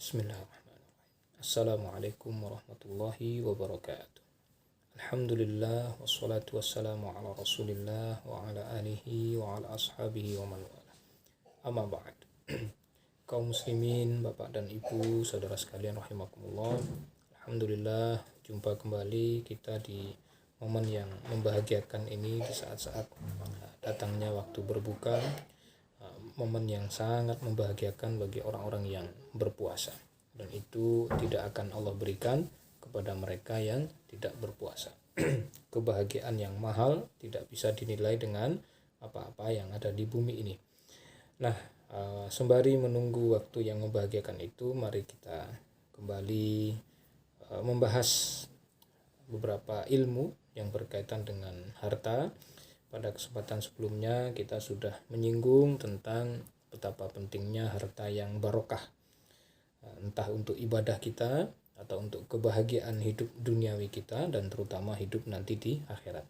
Bismillahirrahmanirrahim. Assalamualaikum warahmatullahi wabarakatuh. Alhamdulillah wassalatu wassalamu ala Rasulillah wa ala alihi wa ala ashabihi wa man wala. Amma ba'd. Kaum muslimin, Bapak dan Ibu, saudara sekalian rahimakumullah. Alhamdulillah jumpa kembali kita di momen yang membahagiakan ini, di saat-saat datangnya waktu berbuka, momen yang sangat membahagiakan bagi orang-orang yang berpuasa, dan itu tidak akan Allah berikan kepada mereka yang tidak berpuasa. Kebahagiaan yang mahal tidak bisa dinilai dengan apa-apa yang ada di bumi ini. Nah, sembari menunggu waktu yang membahagiakan itu, mari kita kembali membahas beberapa ilmu yang berkaitan dengan harta. Pada kesempatan sebelumnya kita sudah menyinggung tentang betapa pentingnya harta yang barokah, entah untuk ibadah kita atau untuk kebahagiaan hidup duniawi kita dan terutama hidup nanti di akhirat.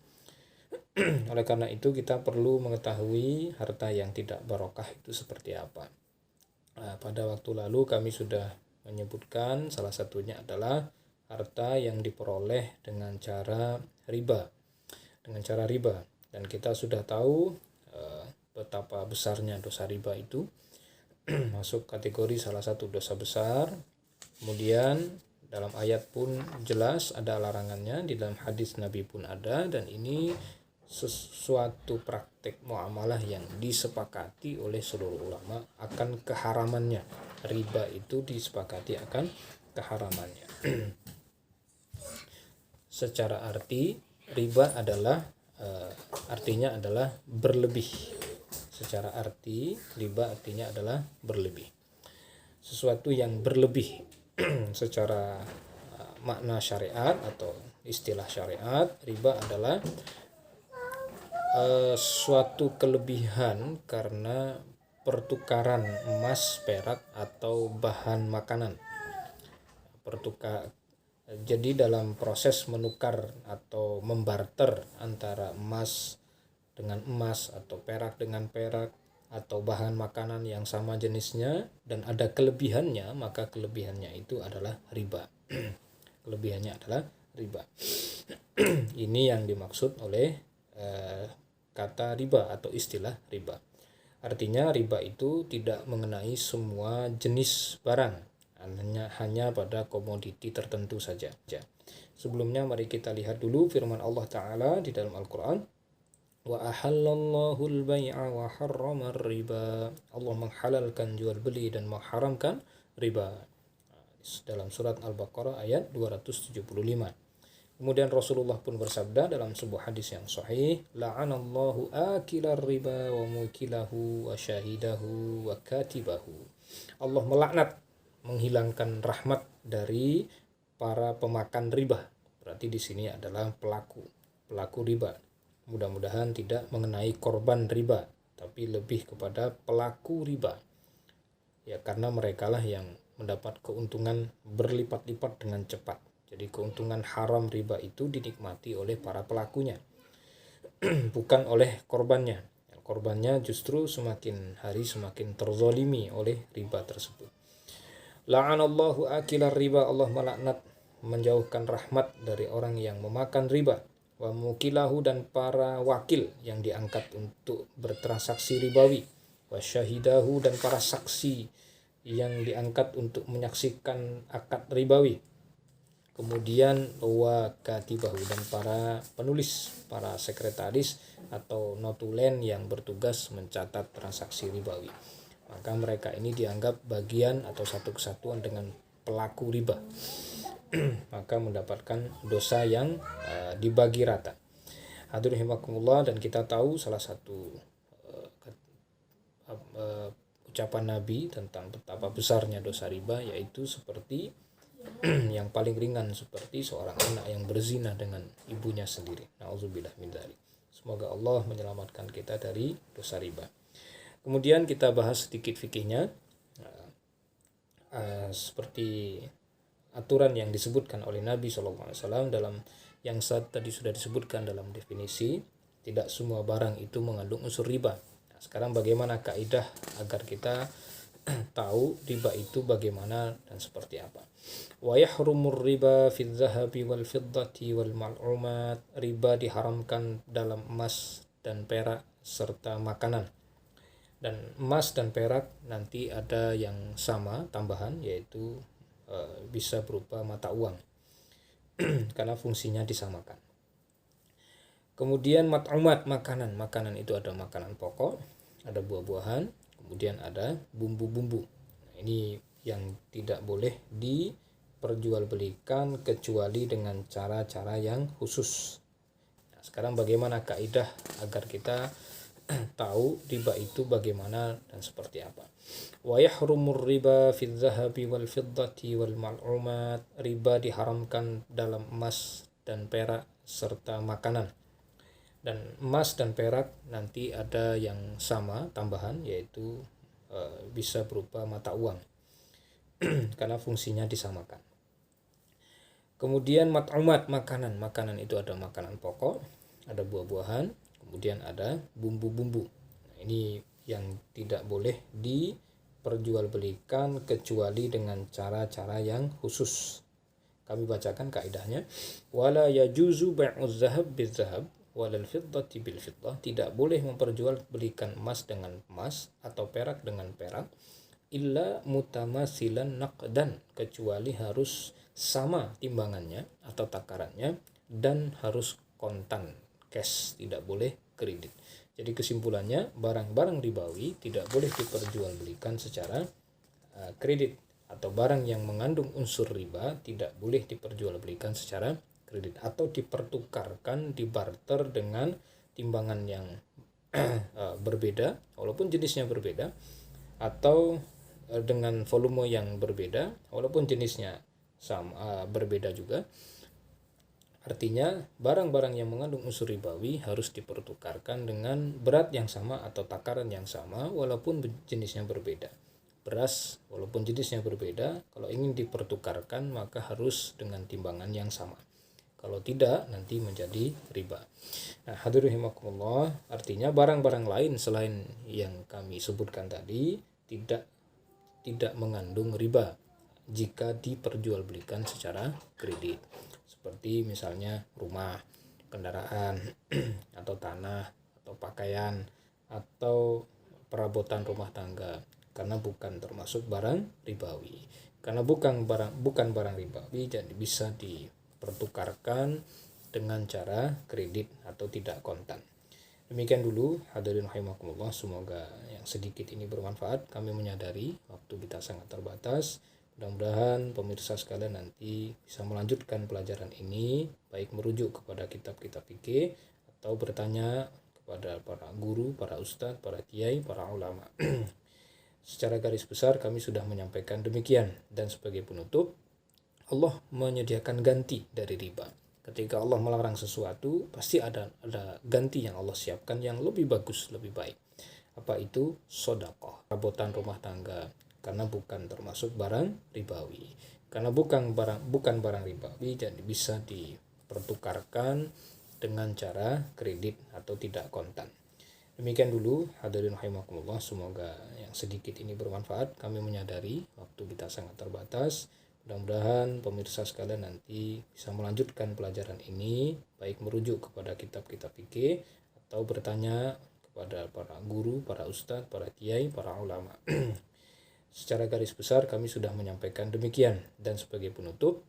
Oleh karena itu kita perlu mengetahui harta yang tidak barokah itu seperti apa. Pada waktu lalu kami sudah menyebutkan salah satunya adalah harta yang diperoleh dengan cara riba. Dan kita sudah tahu betapa besarnya dosa riba itu masuk kategori salah satu dosa besar. Kemudian dalam ayat pun jelas ada larangannya, di dalam hadis Nabi pun ada, dan ini sesuatu praktek muamalah yang disepakati oleh seluruh ulama akan keharamannya. Riba itu disepakati akan keharamannya. Secara arti riba adalah artinya adalah berlebih. Secara arti riba artinya adalah berlebih. Sesuatu yang berlebih secara makna syariat atau istilah syariat, riba adalah suatu kelebihan karena pertukaran emas, perak atau bahan makanan. Jadi dalam proses menukar atau membarter antara emas dengan emas atau perak dengan perak atau bahan makanan yang sama jenisnya dan ada kelebihannya, maka kelebihannya itu adalah riba. Kelebihannya adalah riba. Ini yang dimaksud oleh kata riba atau istilah riba. Artinya riba itu tidak mengenai semua jenis barang, hanya pada komoditi tertentu saja. Sebelumnya mari kita lihat dulu firman Allah Ta'ala di dalam Al-Quran. Wa ahallallahu al-bay'a wa harrama riba. Allah menghalalkan jual beli dan mengharamkan riba. Dalam surat Al-Baqarah ayat 275. Kemudian Rasulullah pun bersabda dalam sebuah hadis yang sahih, la'anallahu akilar riba wa mukilahu wa syahidahu wa katibahu. Allah melaknat, menghilangkan rahmat dari para pemakan riba. Berarti di sini adalah pelaku riba. Mudah-mudahan tidak mengenai korban riba, tapi lebih kepada pelaku riba. Ya, karena merekalah yang mendapat keuntungan berlipat-lipat dengan cepat. Jadi keuntungan haram riba itu dinikmati oleh para pelakunya, bukan oleh korbannya. Korbannya justru semakin hari semakin terzalimi oleh riba tersebut. La'anallahu akilar riba, Allah melaknat, menjauhkan rahmat dari orang yang memakan riba. Wa mukilahu, dan para wakil yang diangkat untuk bertransaksi ribawi. Wa syahidahu, dan para saksi yang diangkat untuk menyaksikan akad ribawi. Kemudian wa katibahu, dan para penulis, para sekretaris atau notulen yang bertugas mencatat transaksi ribawi. Maka mereka ini dianggap bagian atau satu kesatuan dengan pelaku riba. Maka mendapatkan dosa yang dibagi rata. Hadirin rahimakumullah, dan kita tahu salah satu ucapan Nabi tentang betapa besarnya dosa riba, yaitu seperti yang paling ringan seperti seorang anak yang berzina dengan ibunya sendiri. Nauzubillah min dzalik. Semoga Allah menyelamatkan kita dari dosa riba. Kemudian kita bahas sedikit fikihnya, seperti aturan yang disebutkan oleh Nabi SAW dalam yang tadi sudah disebutkan dalam definisi. Tidak semua barang itu mengandung unsur riba. Nah, sekarang bagaimana kaidah agar kita tahu riba itu bagaimana dan seperti apa. Wa yahrumur riba fil zahabi wal fiddati wal mal'umat. Riba diharamkan dalam emas dan perak serta makanan. Dan emas dan perak nanti ada yang sama tambahan, yaitu bisa berupa mata uang karena fungsinya disamakan. Kemudian mat'umat, makanan itu ada makanan pokok, ada buah-buahan, kemudian ada bumbu-bumbu. Ini yang tidak boleh diperjualbelikan kecuali dengan cara-cara yang khusus. Nah, sekarang bagaimana kaidah agar kita tahu riba itu bagaimana dan seperti apa. Wa yahrumur riba fil zahabi wal fiddati wal mal'umat. Riba diharamkan dalam emas dan perak serta makanan. Dan emas dan perak nanti ada yang sama tambahan, yaitu bisa berupa mata uang karena fungsinya disamakan. Kemudian mat'umat, makanan itu ada makanan pokok, ada buah-buahan, kemudian ada bumbu-bumbu. Nah, ini yang tidak boleh diperjualbelikan kecuali dengan cara-cara yang khusus. Kami bacakan kaidahnya. Wala yajuzu bai'uz zahab bil zahab walal fiddati bil fiddah. Tidak boleh memperjualbelikan emas dengan emas atau perak dengan perak illa mutamasilan naqdan, kecuali harus sama timbangannya atau takarannya dan harus kontan, cash, tidak boleh kredit. Jadi kesimpulannya, barang-barang ribawi tidak boleh diperjualbelikan secara kredit, atau barang yang mengandung unsur riba tidak boleh diperjualbelikan secara kredit atau dipertukarkan, dibarter dengan timbangan yang berbeda walaupun jenisnya berbeda, atau dengan volume yang berbeda walaupun jenisnya sama berbeda juga. Artinya barang-barang yang mengandung unsur ribawi harus dipertukarkan dengan berat yang sama atau takaran yang sama walaupun jenisnya berbeda. Beras walaupun jenisnya berbeda, kalau ingin dipertukarkan maka harus dengan timbangan yang sama. Kalau tidak nanti menjadi riba. Nah, hadirin rahimakumullah, artinya barang-barang lain selain yang kami sebutkan tadi tidak mengandung riba jika diperjualbelikan secara kredit. Seperti misalnya rumah, kendaraan, atau tanah, atau pakaian, atau perabotan rumah tangga, karena bukan termasuk barang ribawi. Karena bukan barang ribawi, jadi bisa dipertukarkan dengan cara kredit atau tidak kontan. Demikian dulu hadirin rahimakumullah, semoga yang sedikit ini bermanfaat. Kami menyadari waktu kita sangat terbatas. Mudah-mudahan pemirsa sekalian nanti bisa melanjutkan pelajaran ini, baik merujuk kepada kitab-kitab fikih atau bertanya kepada para guru, para ustadz, para kiai, para ulama. Secara garis besar kami sudah menyampaikan demikian, dan sebagai penutup, Allah menyediakan ganti dari riba. Ketika Allah melarang sesuatu, pasti ada ganti yang Allah siapkan yang lebih bagus, lebih baik. Apa itu? Sedekah, perabotan rumah tangga, karena bukan termasuk barang ribawi. Karena bukan barang ribawi, jadi bisa dipertukarkan dengan cara kredit atau tidak kontan. Demikian dulu hadirin rahimakumullah, semoga yang sedikit ini bermanfaat. Kami menyadari waktu kita sangat terbatas. Mudah-mudahan pemirsa sekalian nanti bisa melanjutkan pelajaran ini, baik merujuk kepada kitab-kitab fikih atau bertanya kepada para guru, para ustadz, para kiai, para ulama. Secara garis besar kami sudah menyampaikan demikian, dan sebagai penutup,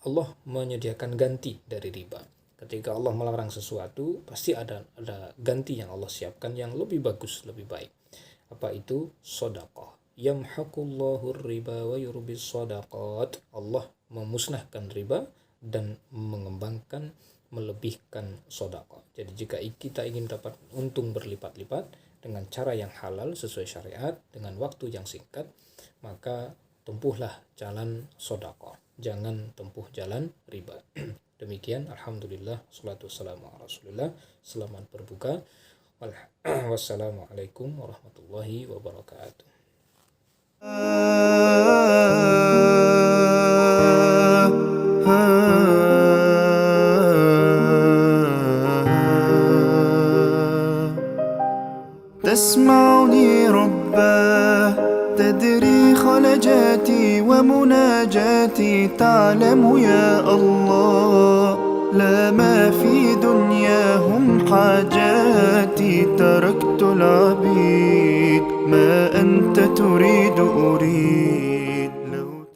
Allah menyediakan ganti dari riba. Ketika Allah melarang sesuatu, pasti ada ganti yang Allah siapkan yang lebih bagus, lebih baik. Apa itu? Sedekah. Yamhaqullahu riba wa yurbis sadaqat. Allah memusnahkan riba dan mengembangkan, melebihkan sedekah. Jadi jika kita ingin dapat untung berlipat-lipat dengan cara yang halal sesuai syariat, dengan waktu yang singkat, maka tempuhlah jalan sedekah. Jangan tempuh jalan riba. Demikian, alhamdulillah, salatu wassalamu ala rasulillah. Selamat berbuka. Wassalamualaikum warahmatullahi wabarakatuh. تسمعني رباه أدري خلجاتي ومناجاتي تعلم يا الله، لا ما في دنياهم حاجاتي، تركت العبيد ما أنت تريد أريد.